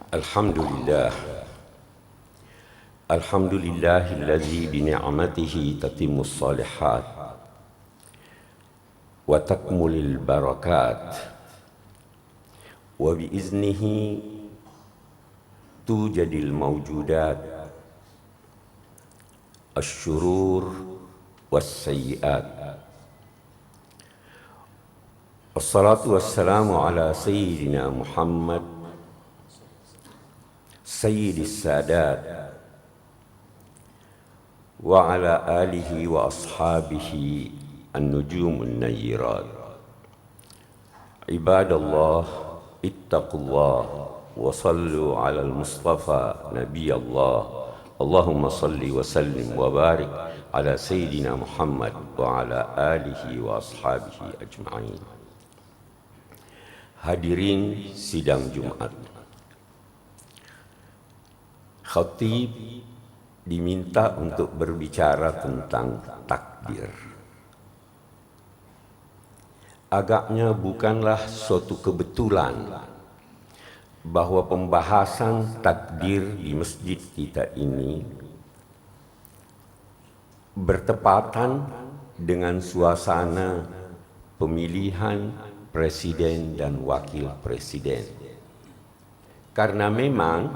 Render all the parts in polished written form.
Alhamdulillah. Alhamdulillahilladzi bini'matihi tatimmus shalihat wa takmulul barakat wa biiznihi tujadil mawjudat asyurur wassayyiat. Wassalatu wassalamu ala sayyidina Muhammad sayyidis sadat wa ala alihi wa ashabihi an-nujumun nayyirat. Ibadallah, ittaqullah wa sallu ala al-mustafa nabiyallah. Allahumma salli wa sallim wa barik ala sayyidina Muhammad wa ala alihi wa ashabihi ajma'in. Hadirin sidang Jumat, khatib diminta untuk berbicara tentang takdir. Agaknya bukanlah suatu kebetulan bahwa pembahasan takdir di masjid kita ini bertepatan dengan suasana pemilihan presiden dan wakil presiden. Karena memang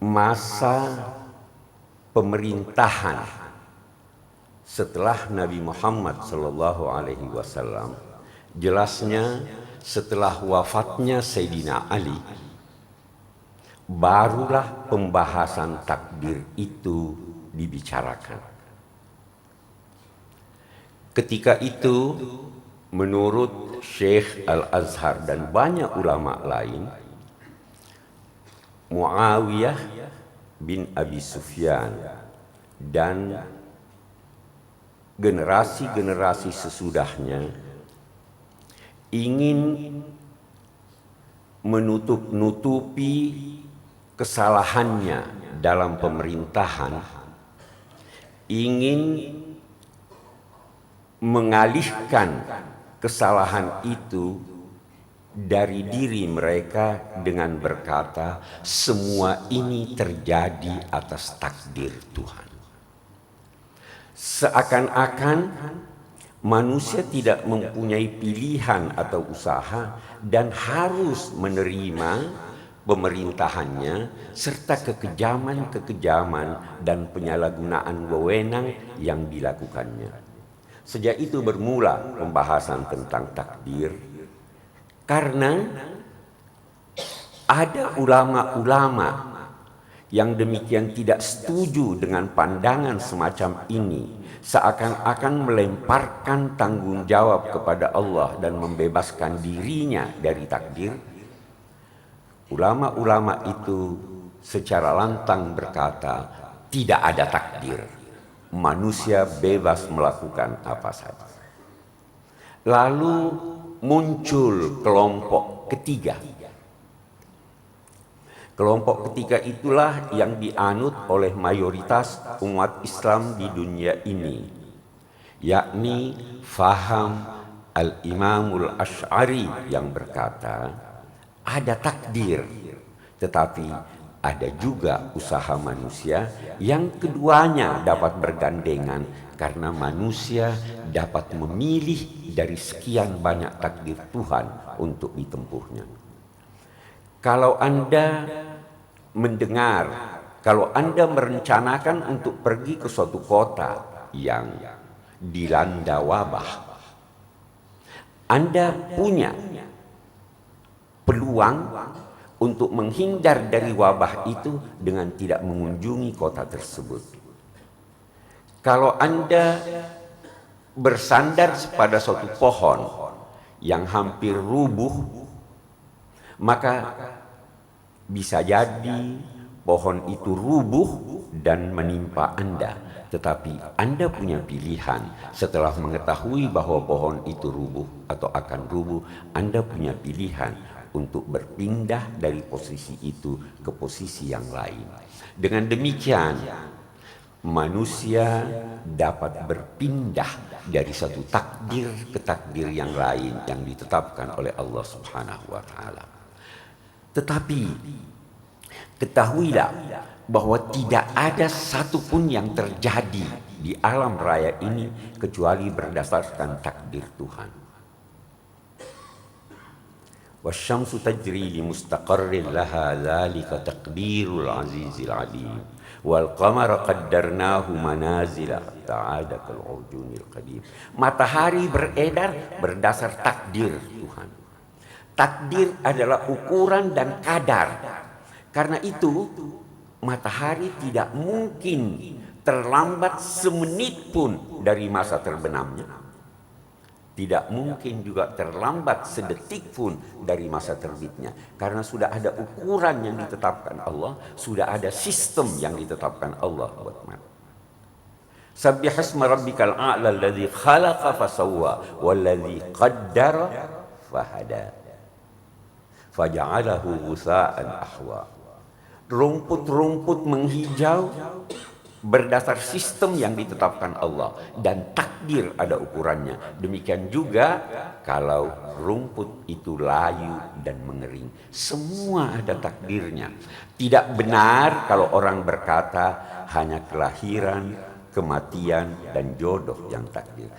masa pemerintahan setelah Nabi Muhammad SAW, jelasnya setelah wafatnya Sayyidina Ali, barulah pembahasan takdir itu dibicarakan. Ketika itu, menurut Syekh Al-Azhar dan banyak ulama lain, Muawiyah bin Abi Sufyan dan generasi-generasi sesudahnya ingin menutup-nutupi kesalahannya dalam pemerintahan, ingin mengalihkan kesalahan itu dari diri mereka dengan berkata, semua ini terjadi atas takdir Tuhan. Seakan-akan manusia tidak mempunyai pilihan atau usaha dan harus menerima pemerintahannya serta kekejaman-kekejaman dan penyalahgunaan wewenang yang dilakukannya. Sejak itu bermula pembahasan tentang takdir, karena ada ulama-ulama yang demikian tidak setuju dengan pandangan semacam ini, seakan-akan melemparkan tanggung jawab kepada Allah dan membebaskan dirinya dari takdir. Ulama-ulama itu secara lantang berkata, tidak ada takdir, manusia bebas melakukan apa saja. Lalu muncul kelompok ketiga. Kelompok ketiga itulah yang dianut oleh mayoritas umat Islam di dunia ini, yakni faham Al-Imamul Asy'ari yang berkata, ada takdir, tetapi ada juga usaha manusia yang keduanya dapat bergandengan karena manusia dapat memilih dari sekian banyak takdir Tuhan untuk ditempuhnya. Kalau Anda mendengar, kalau Anda merencanakan untuk pergi ke suatu kota yang dilanda wabah, Anda punya peluang untuk menghindar dari wabah itu dengan tidak mengunjungi kota tersebut. Kalau Anda bersandar pada suatu pohon yang hampir rubuh, maka bisa jadi pohon itu rubuh dan menimpa Anda. Tetapi Anda punya pilihan. Setelah mengetahui bahwa pohon itu rubuh atau akan rubuh, Anda punya pilihan untuk berpindah dari posisi itu ke posisi yang lain. Dengan demikian, manusia dapat berpindah dari satu takdir ke takdir yang lain yang ditetapkan oleh Allah Subhanahu wa taala. Tetapi ketahuilah bahwa tidak ada satupun yang terjadi di alam raya ini kecuali berdasarkan takdir Tuhan. Wasyamsu tajri li mustaqarrin laha dzalika taqdirul azizil alim wal qamara qaddarnahu manazila ta'ada kal urjunil qadim. Matahari beredar berdasar takdir Tuhan. Takdir adalah ukuran dan kadar. Karena itu matahari tidak mungkin terlambat semenit pun dari masa terbenamnya. Tidak mungkin juga terlambat sedetik pun dari masa terbitnya. Karena sudah ada ukuran yang ditetapkan Allah, sudah ada sistem yang ditetapkan Allah buat manusia. Sabbihasma rabbikal a'la alladzi khalaqa fasawwa walladzi qaddara fahada faja'alahu ghusaan ahwa. Rumput-rumput menghijau berdasar sistem yang ditetapkan Allah dan takdir ada ukurannya. Demikian juga kalau rumput itu layu dan mengering, semua ada takdirnya. Tidak benar kalau orang berkata hanya kelahiran, kematian dan jodoh yang takdir.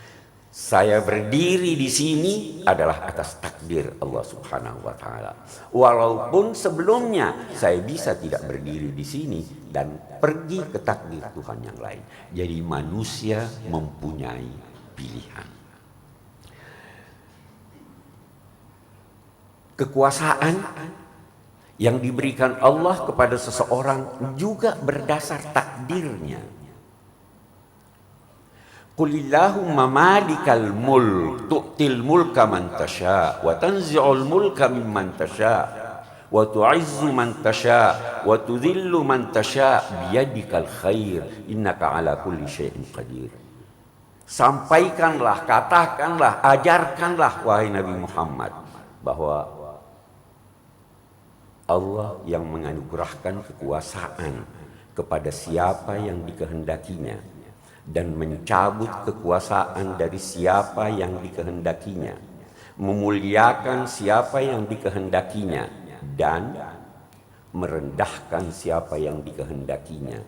Saya berdiri di sini adalah atas takdir Allah Subhanahu wa taala. Walaupun sebelumnya saya bisa tidak berdiri di sini dan pergi ke takdir Tuhan yang lain. Jadi manusia mempunyai pilihan. Kekuasaan yang diberikan Allah kepada seseorang juga berdasar takdirnya. Qulillahumma malikal mulk tu'til mulka man tasha wa tanzi'ul mulka mimman tasha wa tu'izzu man tasha wa tudhillu man tasha biyadikal khair innaka ala kulli syai'in qadir. Sampaikanlah, katakanlah, ajarkanlah wahai Nabi Muhammad bahwa Allah yang menganugerahkan kekuasaan kepada siapa yang dikehendakinya dan mencabut kekuasaan dari siapa yang dikehendakinya, memuliakan siapa yang dikehendakinya dan merendahkan siapa yang dikehendakinya.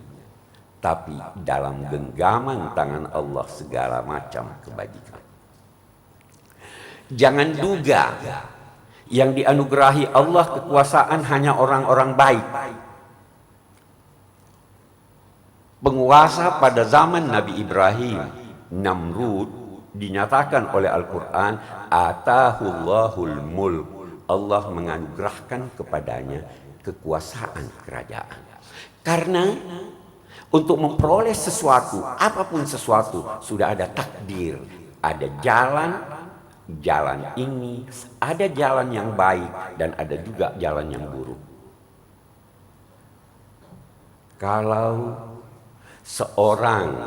Tapi dalam genggaman tangan Allah segala macam kebajikan. Jangan duga yang dianugerahi Allah kekuasaan hanya orang-orang baik. Penguasa pada zaman Nabi Ibrahim, Namrud, dinyatakan oleh Al-Quran, atahullahul mulk. Allah menganugerahkan kepadanya kekuasaan kerajaan. Karena untuk memperoleh sesuatu, apapun sesuatu, sudah ada takdir. Ada jalan ini, ada jalan yang baik dan ada juga jalan yang buruk. Kalau seorang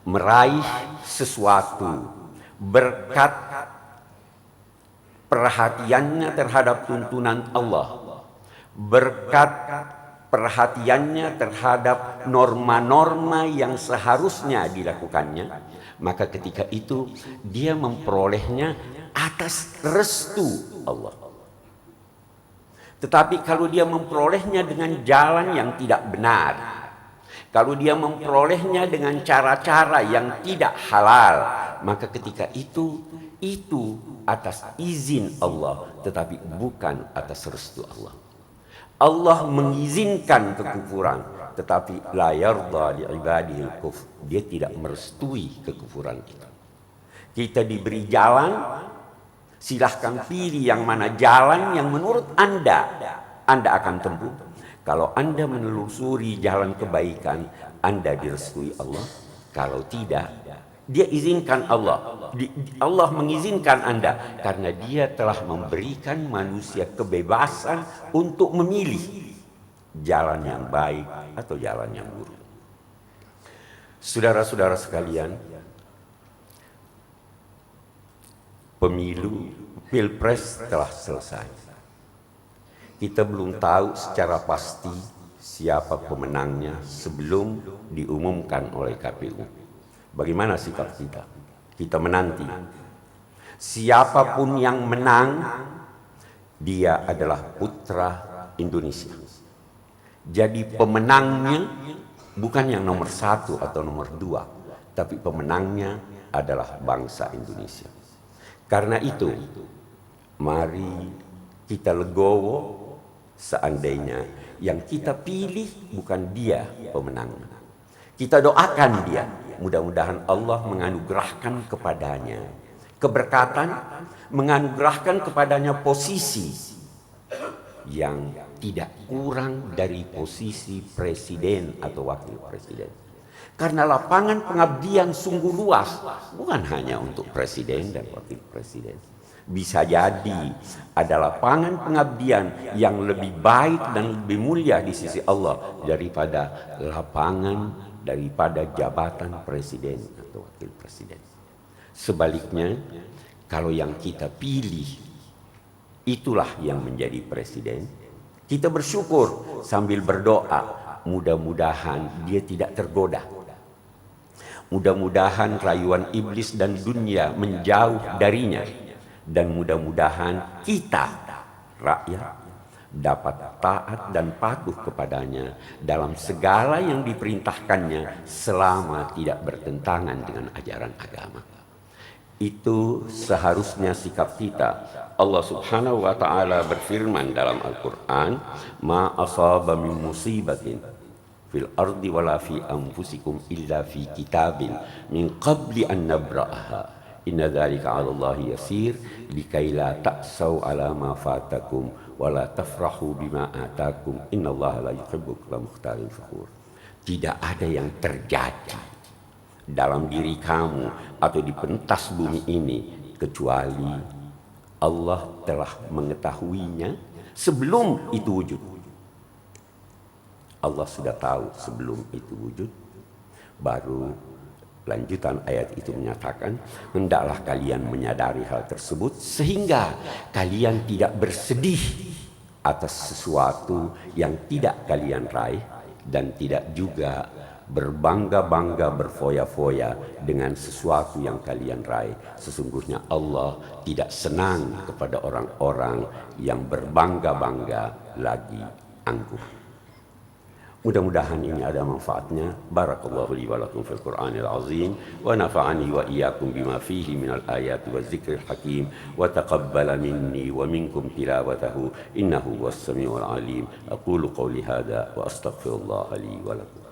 meraih sesuatu berkat perhatiannya terhadap tuntunan Allah, berkat perhatiannya terhadap norma-norma yang seharusnya dilakukannya, maka ketika itu dia memperolehnya atas restu Allah. Tetapi kalau dia memperolehnya dengan jalan yang tidak benar, kalau dia memperolehnya dengan cara-cara yang tidak halal, maka ketika itu atas izin Allah, tetapi bukan atas restu Allah. Allah mengizinkan kekufuran, tetapi la yarda li ibadihil kufr. Dia tidak merestui kekufuran itu. Kita diberi jalan, silahkan pilih yang mana jalan yang menurut Anda akan tempuh. Kalau Anda menelusuri jalan kebaikan, Anda direstui Allah. Kalau tidak, dia izinkan Allah. Allah mengizinkan Anda karena dia telah memberikan manusia kebebasan untuk memilih jalan yang baik atau jalan yang buruk. Saudara-saudara sekalian, pemilu Pilpres telah selesai. Kita belum tahu secara pasti siapa pemenangnya sebelum diumumkan oleh KPU. Bagaimana sikap kita? Kita menanti. Siapapun yang menang, dia adalah putra Indonesia. Jadi pemenangnya bukan yang nomor 1 atau nomor 2, tapi pemenangnya adalah bangsa Indonesia. Karena itu, mari kita legowo seandainya yang kita pilih bukan dia pemenangnya. Kita doakan dia, mudah-mudahan Allah menganugerahkan kepadanya keberkatan, menganugerahkan kepadanya posisi yang tidak kurang dari posisi presiden atau wakil presiden. Karena lapangan pengabdian sungguh luas, bukan hanya untuk presiden dan wakil presiden. Bisa jadi ada lapangan pengabdian yang lebih baik dan lebih mulia di sisi Allah daripada jabatan presiden atau wakil presiden. Sebaliknya, kalau yang kita pilih itulah yang menjadi presiden, kita bersyukur sambil berdoa, mudah-mudahan dia tidak tergoda. Mudah-mudahan rayuan iblis dan dunia menjauh darinya. Dan mudah-mudahan kita, rakyat, dapat taat dan patuh kepadanya dalam segala yang diperintahkannya selama tidak bertentangan dengan ajaran agama. Itu seharusnya sikap kita. Allah Subhanahu wa taala berfirman dalam Al-Qur'an, "Ma asaba min musibatin fil ardi wala fi anfusikum illa fi kitabin min qabli an nabra'aha. Inna dzalika 'ala Allahi yasir likai la ta'sau 'ala ma fatakum wa la tafrahu bima atakum. Innallaha la yuhibbu kulla mukhtalin fakhur." Tidak ada yang terjadi dalam diri kamu atau di pentas bumi ini kecuali Allah telah mengetahuinya sebelum itu wujud. Allah sudah tahu sebelum itu wujud. Baru lanjutan ayat itu menyatakan, hendaklah kalian menyadari hal tersebut sehingga kalian tidak bersedih atas sesuatu yang tidak kalian raih dan tidak juga berbangga-bangga, berfoya-foya dengan sesuatu yang kalian raih. Sesungguhnya Allah tidak senang kepada orang-orang yang berbangga-bangga lagi angkuh. Mudah-mudahan ini ada manfaatnya. Barakallahu li wa lakum fil Qur'anil azim wa nafa'ani wa iyyakum bima fihi minal ayati wa dzikril hakim wa taqabbala minni wa minkum tilawatahu innahu was samiul alim. Aqulu qawli hadza wa astaghfirullah li wa lakum.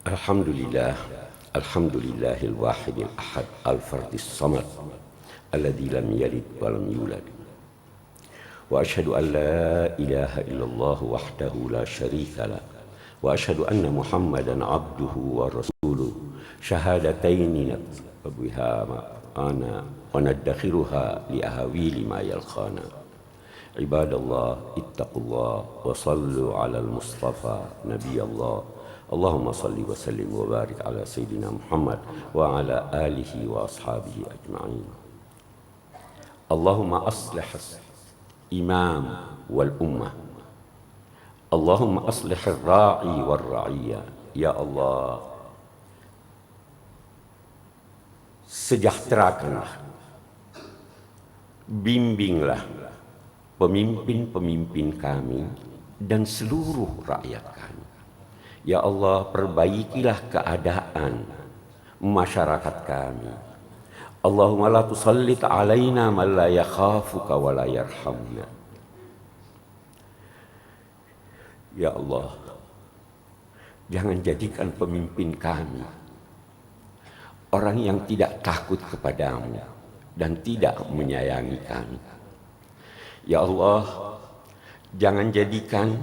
Alhamdulillah, alhamdulillahil wahidil ahad al-fardis samad alladzi lam yalid wa lam yulad. Wa asyhadu an la ilaha illallah wahdahu la syarika lah. Wa asyhadu anna Muhammadan abduhu wa rasuluh. Syahadataini biha ana wa nadakhiruha li ahawili ma yalkhana. Ibadallah ittaqullah wa sallu ala al-mustafa nabiyallah. Allahumma salli wa sallim wa barik ala Sayyidina Muhammad wa ala alihi wa ashabihi ajma'in. Allahumma aslih imam wal ummah. Allahumma aslih ar-ra'i wal ra'iyya. Ya Allah, sejahterakanlah, bimbinglah pemimpin-pemimpin kami dan seluruh rakyat kami. Ya Allah, perbaikilah keadaan masyarakat kami. Allahumma la tusallit alaina man la yakhafuka wa la yarhamna. Ya Allah, jangan jadikan pemimpin kami orang yang tidak takut kepadamu dan tidak menyayangi kami. Ya Allah, jangan jadikan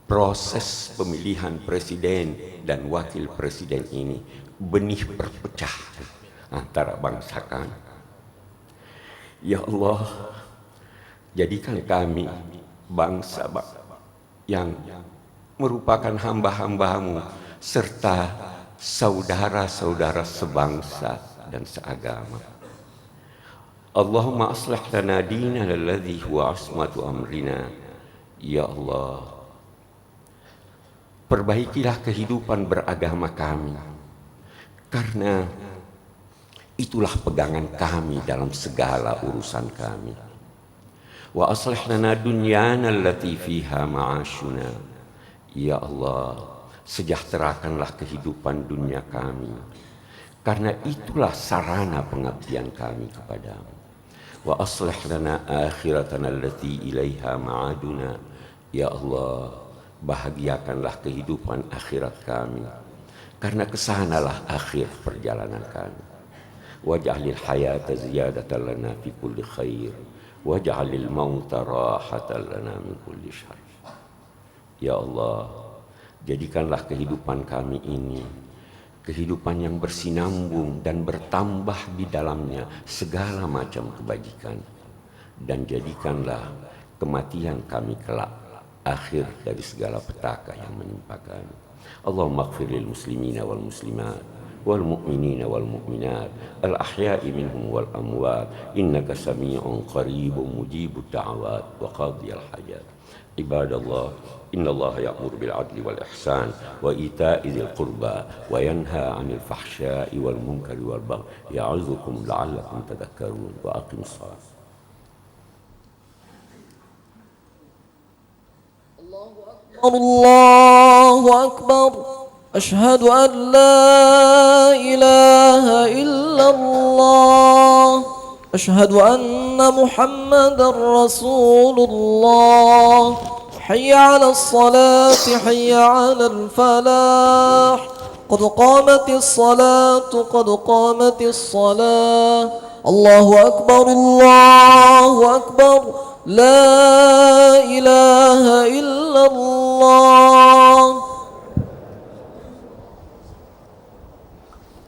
proses pemilihan presiden dan wakil presiden ini benih perpecahan antara bangsa kami. Ya Allah, jadikan kami bangsa yang merupakan hamba-hambamu serta saudara-saudara sebangsa dan seagama. Allahumma aslih lana dinana alladhi huwa asmatu amrina. Ya Allah, perbaikilah kehidupan beragama kami, karena itulah pegangan kami dalam segala urusan kami. Wa aslih lana dunyana allati fiha ma'ashuna. Ya Allah, sejahterakanlah kehidupan dunia kami, karena itulah sarana pengabdian kami kepadamu. Wa aslih lana akhiratana allati ilaiha ma'aduna. Ya Allah, bahagiakanlah kehidupan akhirat kami, karena kesanalah akhir perjalanan kami. Waj'alil hayata ziyadatan lana fi kulli khair, waj'alil mauta rahatan lana min kulli syarr. Ya Allah, jadikanlah kehidupan kami ini kehidupan yang bersinambung dan bertambah di dalamnya segala macam kebajikan, dan jadikanlah kematian kami kelak akhir dari segala petaka yang menimpa kami. Allahumma ighfir lil muslimina wal muslimat wal mu'minina wal mu'minat al ahya'i minhum wal amwat innaka sami'un qaribun mujibud da'awat wa qadiyal hajat. Ibadallah, innallaha ya'muru bil 'adli wal ihsan wa ita'i dzil qurba wa yanha 'anil fahsya'i wal munkari wal baghi ya'idzukum la'allakum tadhakkarun. Wa aqimus shalah. Allahu akbar. Asyhadu an la ilaha illallah. Asyhadu anna Muhammadar Rasulullah. Hayya 'alas salati, hayya 'alal falah. Qad qamatis salatu, qad qamatis salah. Allahu akbar, Allahu akbar. La ilaha illallah.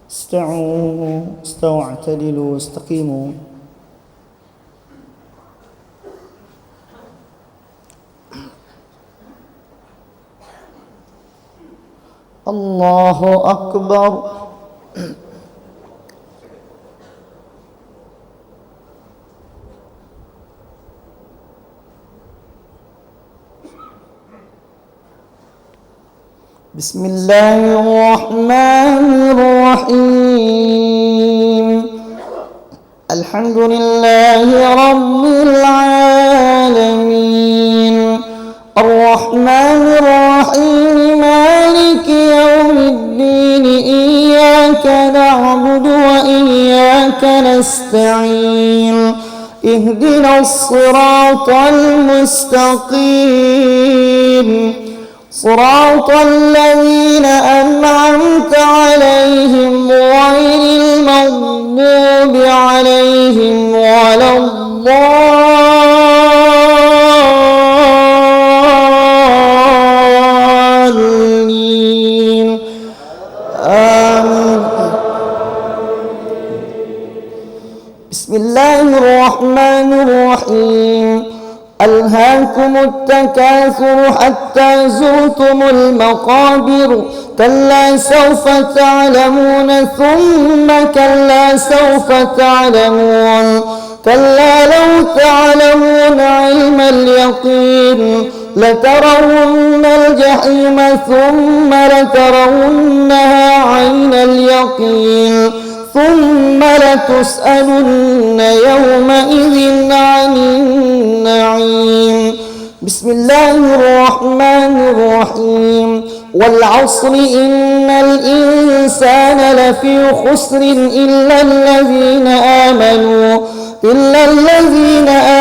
استووا اعتدلوا واستقيموا. الله أكبر. بسم الله الرحمن الرحيم. الحمد لله رب العالمين. الرحمن الرحيم مالك يوم الدين. إياك نعبد وإياك نستعين. اهدنا الصراط المستقيم. صراط الذين أنعمت عليهم غير المغضوب عليهم ولا الضالين. آمين. بسم الله الرحمن الرحيم. ألهاكم التكاثر حتى زرتم المقابر. كلا سوف تعلمون ثم كلا سوف تعلمون. كلا لو تعلمون علم اليقين لترون الجحيم ثم لترونها عين اليقين ثم لتسألن يومئذ عن النعيم. بسم الله الرحمن الرحيم. والعصر إن الإنسان لفي خسر إلا الذين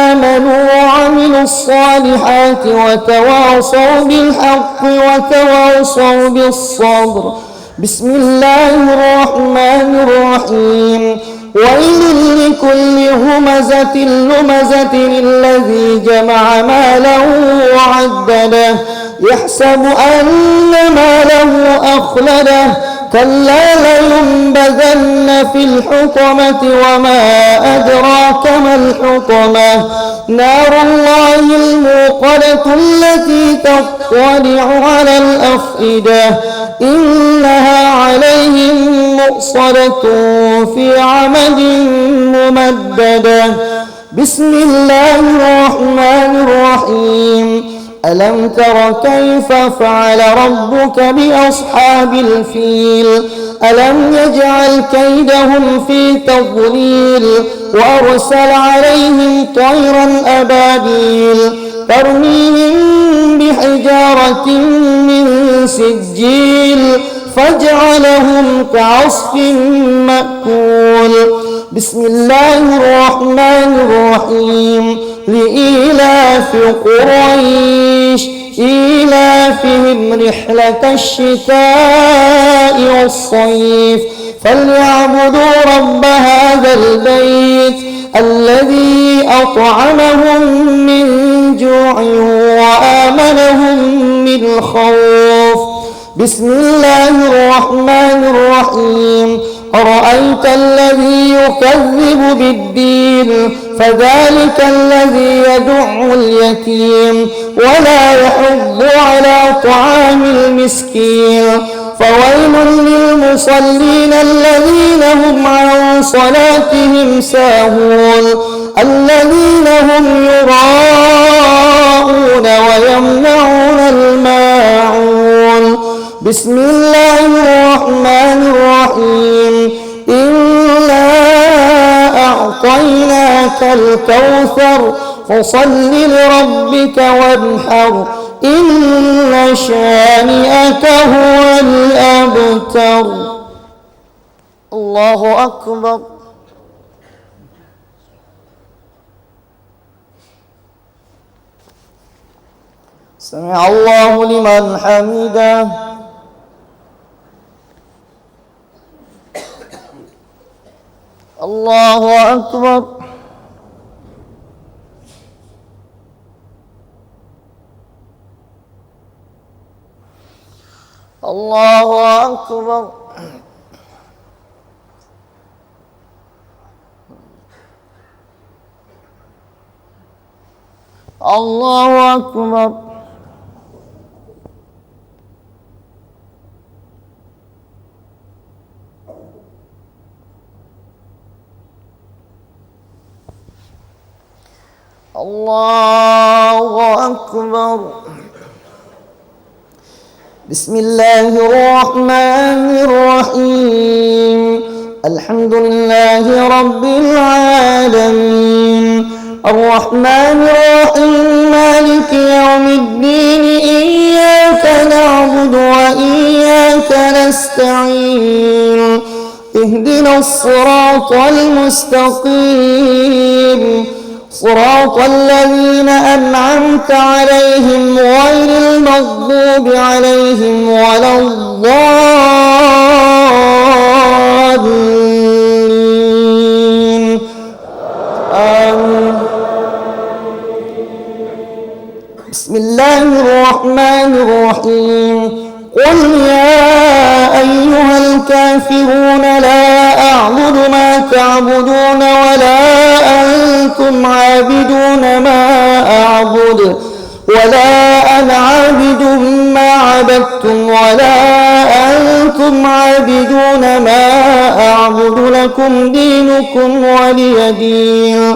آمنوا وعملوا الصالحات وتواصوا بالحق وتواصوا بالصبر. بسم الله الرحمن الرحيم. ويل لكل همزة لمزة الذي جمع ماله وعدده يحسب أن ماله أخلده. كلا لينبذن في الحطمة وما أدراك ما الحطمة. نار الله الموقدة التي تطلع على الأفئدة. إنها عليهم مؤصدة في عمد ممددة بسم الله الرحمن الرحيم ألم تر كيف فعل ربك بأصحاب الفيل ألم يجعل كيدهم في تضليل وأرسل عليهم طيرا أبابيل ترميهم بحجارة من سجيل فجعلهم كعصف مأكول بسم الله الرحمن الرحيم لإيلاف قريش إيلافهم رحلة الشتاء والصيف فليعبدوا رب هذا البيت الذي أطعمهم من جوع وآمنهم من خوف بسم الله الرحمن الرحيم أرأيت الذي يكذب بالدين فذلك الذي يدع اليتيم ولا يحض على طعام المسكين فويل للمصلين الذين هم عن صلاتهم ساهون الذين هم يراءون ويمنعون الماعون بسم الله الرحمن الرحيم إنا أعطيناك الكوثر فصل لربك وانحر إن شانئك هو الأبتر الله أكبر سمع الله لمن حمده الله أكبر الله أكبر الله أكبر الله أكبر بسم الله الرحمن الرحيم الحمد لله رب العالمين الرحمن الرحيم مالك يوم الدين إياك نعبد وإياك نستعين اهدنا الصراط المستقيم صراط الذين أنعمت عليهم غير المغضوب عليهم ولا الضالين آمين بسم الله الرحمن الرحيم قل يا أيها الكافرون لا أعبد ما تعبدون ولا أنتم عابدون ما أعبد ولا أنا عابد ما عبدتم ولا أنتم عابدون ما أعبد لكم دينكم ولي دين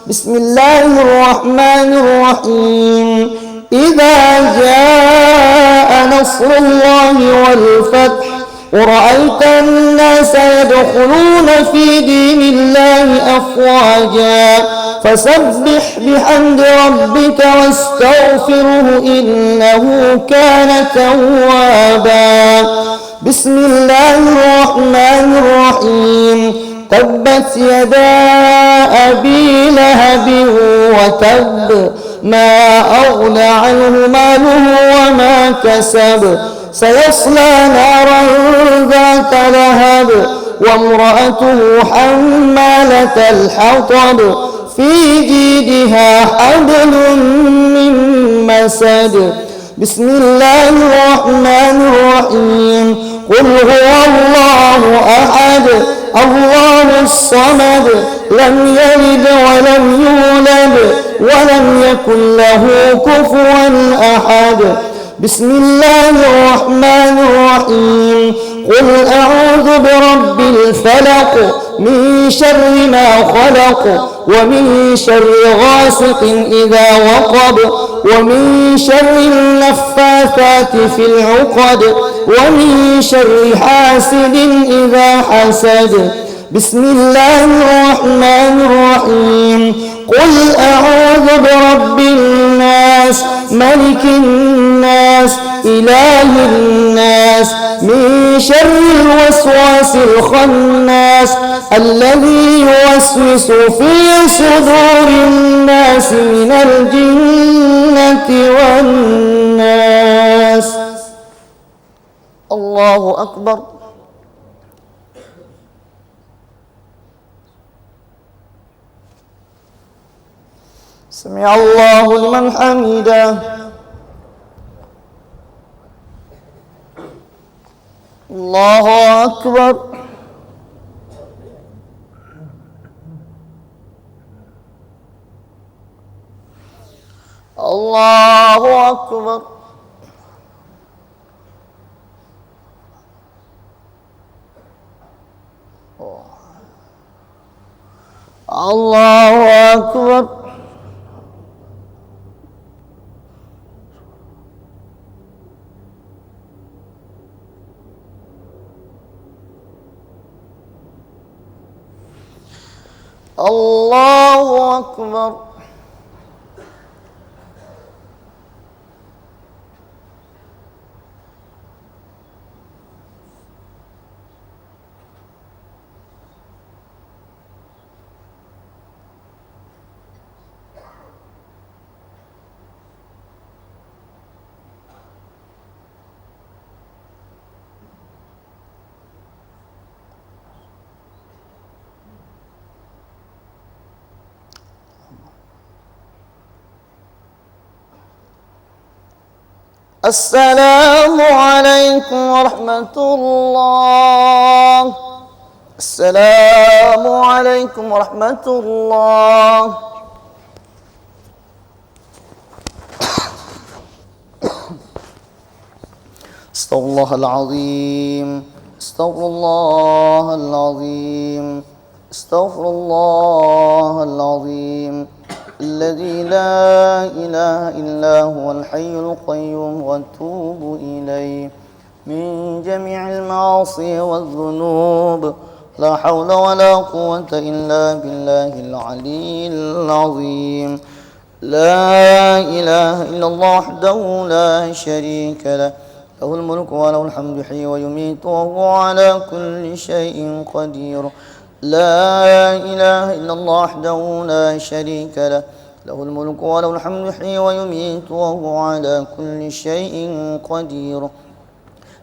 بسم الله الرحمن الرحيم إذا جاء نصر الله والفتح ورأيت الناس يدخلون في دين الله أفواجا فسبح بحمد ربك واستغفره إنه كان توابا بسم الله الرحمن الرحيم تبت يدا أبي لهب وتب ما أغنى عنه ماله وما كسب سيصلى نارا ذات لهب وامرأته حمالة الحطب في جيدها حبل من مسد بسم الله الرحمن الرحيم قل هو الله أحد الله الصمد لم يلد ولم يولد ولم يكن له كفوا أحد بسم الله الرحمن الرحيم قل أعوذ برب الفلق من شر ما خلق ومن شر غاسق إذا وقب ومن شر النفاثات في العقد ومن شر حاسد إذا حسد بسم الله الرحمن الرحيم قل أعوذ برب الناس ملك الناس إله الناس من شر الوسواس الخناس الذي يوسوس في صدور الناس من الجنة والناس. الله أكبر. سمع الله لمن حمده. الله أكبر. الله أكبر. الله أكبر. الله أكبر. السلام عليكم ورحمة الله. السلام عليكم ورحمة الله. استغفر الله العظيم. استغفر الله العظيم. استغفر الله العظيم الذي لا إله إلا هو الحي القيوم وأتوب إليه من جميع المعاصي والذنوب. لا حول ولا قوة إلا بالله العلي العظيم. لا إله إلا الله وحده لا شريك له له الملك وله الحمد يحيي ويميت وهو على كل شيء قدير. لا إله إلا الله وحده لا شريك له له الملك وله الحمد يحيي ويميت وهو على كل شيء قدير.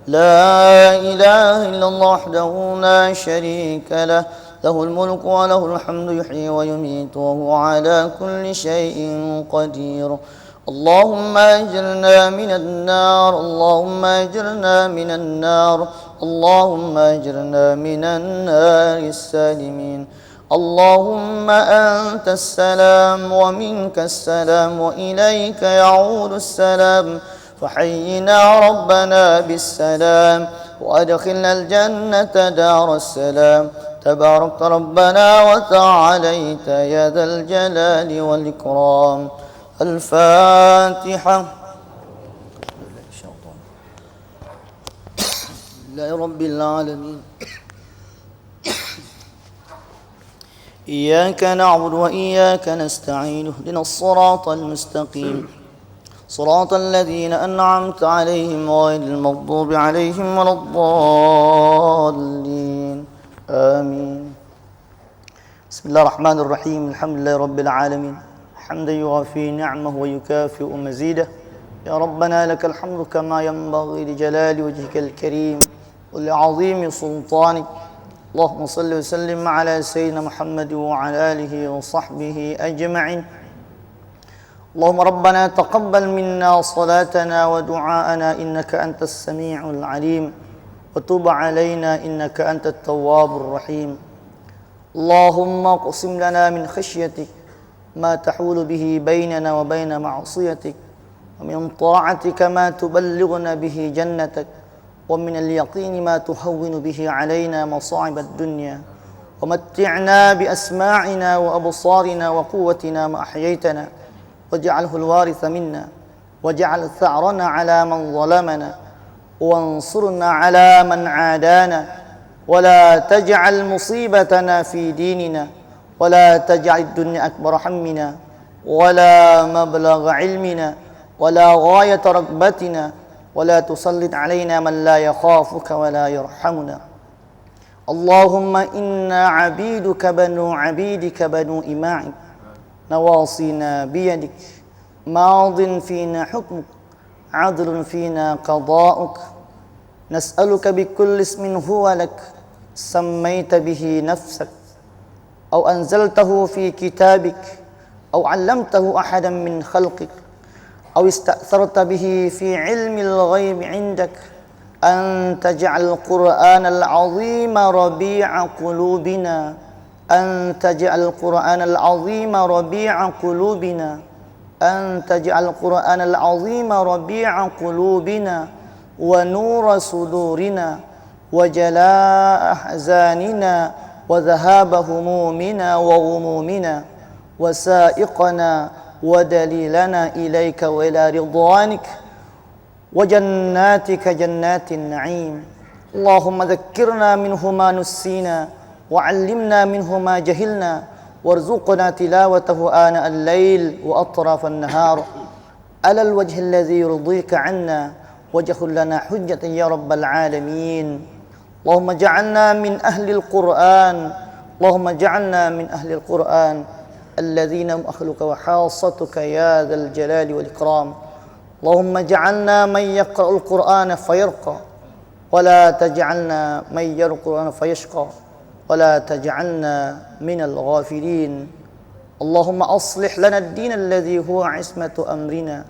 لا إله إلا الله وحده لا شريك له له الملك وله الحمد يحيي ويميت وهو على كل شيء قدير. اللهم أجرنا من النار. اللهم أجرنا من النار. اللهم أجرنا من النار السالمين. اللهم أنت السلام ومنك السلام وإليك يعود السلام فحينا ربنا بالسلام وأدخلنا الجنة دار السلام. تباركت ربنا وتعاليت يا ذا الجلال والإكرام. الفاتحة. لله رب العالمين. إياك نعبد وإياك نستعين اهدنا الصراط المستقيم صراط الذين أنعمت عليهم غير المغضوب عليهم ولا الضالين آمين. بسم الله الرحمن الرحيم. الحمد لله رب العالمين حمدا يوافي نعمه ويكافئ مزيده. يا ربنا لك الحمد كما ينبغي لجلال وجهك الكريم ولعظيم سلطانك. اللهم صل وسلم على سيدنا محمد وعلى آله وصحبه أجمعين. اللهم ربنا تقبل منا صلاتنا ودعاءنا إنك أنت السميع العليم وتب علينا إنك أنت التواب الرحيم. اللهم اقسم لنا من خشيتك ما تحول به بيننا وبين معصيتك ومن طاعتك ما تبلغنا به جنتك ومن اليقين ما تهون به علينا مصاعب الدنيا ومتعنا بأسماعنا وأبصارنا وقوتنا ما أحييتنا واجعله الوارث منا واجعل ثأرنا على من ظلمنا وانصرنا على من عادانا ولا تجعل مصيبتنا في ديننا ولا تجعل الدنيا أكبر همنا ولا مبلغ علمنا ولا غاية رغبتنا ولا تسلط علينا من لا يخافك ولا يرحمنا اللهم إنا عبيدك بنو عبيدك بنو إماعك نواصينا بيدك ماض فينا حكمك عدل فينا قضاؤك نسألك بكل اسم هو لك سميت به نفسك أو أنزلته في كتابك أو علمته أحدا من خلقك أو استأثرت به في علم الغيب عندك أن تجعل القرآن العظيم ربيع قلوبنا أن تجعل القرآن العظيم ربيع قلوبنا أن تجعل القرآن العظيم ربيع قلوبنا ونور صدورنا وجلاء أحزاننا وذهاب همومنا وغمومنا وسائقنا ودليلنا إليك وإلى رضوانك وجناتك جنات النعيم اللهم ذكرنا منه ما نسينا وعلمنا منه ما جهلنا وارزقنا تلاوته آناء الليل وأطراف النهار على الوجه الذي يرضيك عنا وجعل لنا حجة يا رب العالمين اللهم اجعلنا من أهل القرآن اللهم اجعلنا من أهل القرآن الذين هم أهلك وحاصتك يا ذا الجلال والإكرام اللهم اجعلنا من يقرأ القرآن فيرقى ولا تجعلنا من يرى القرآن فيشقى ولا تجعلنا من الغافلين اللهم أصلح لنا الدين الذي هو عصمة أمرنا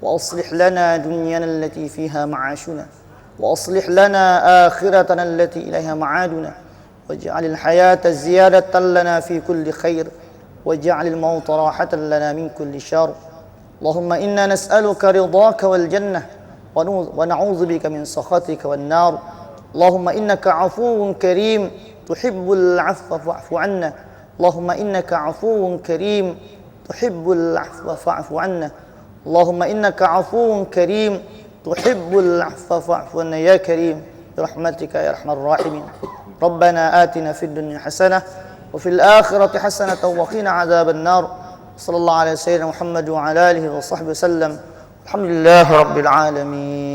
وأصلح لنا دنيانا التي فيها معاشنا وأصلح لنا آخرتنا التي إليها معادنا واجعل الحياة زيادة لنا في كل خير واجعل الموت راحة لنا من كل شر اللهم إنا نسألك رضاك والجنة ونعوذ بك من سخطك والنار اللهم إنك عفو كريم تحب العفو فاعف عنا اللهم إنك عفو كريم تحب العفو فاعف عنا اللهم إنك عفو كريم تحب العفو فاعف عنا يا كريم برحمتك يا أرحم الراحمين ربنا آتنا في الدنيا حسنة وفي الآخرة حسنة وقنا عذاب النار صلى الله على سيدنا محمد وعلى آله وصحبه وسلم الحمد لله رب العالمين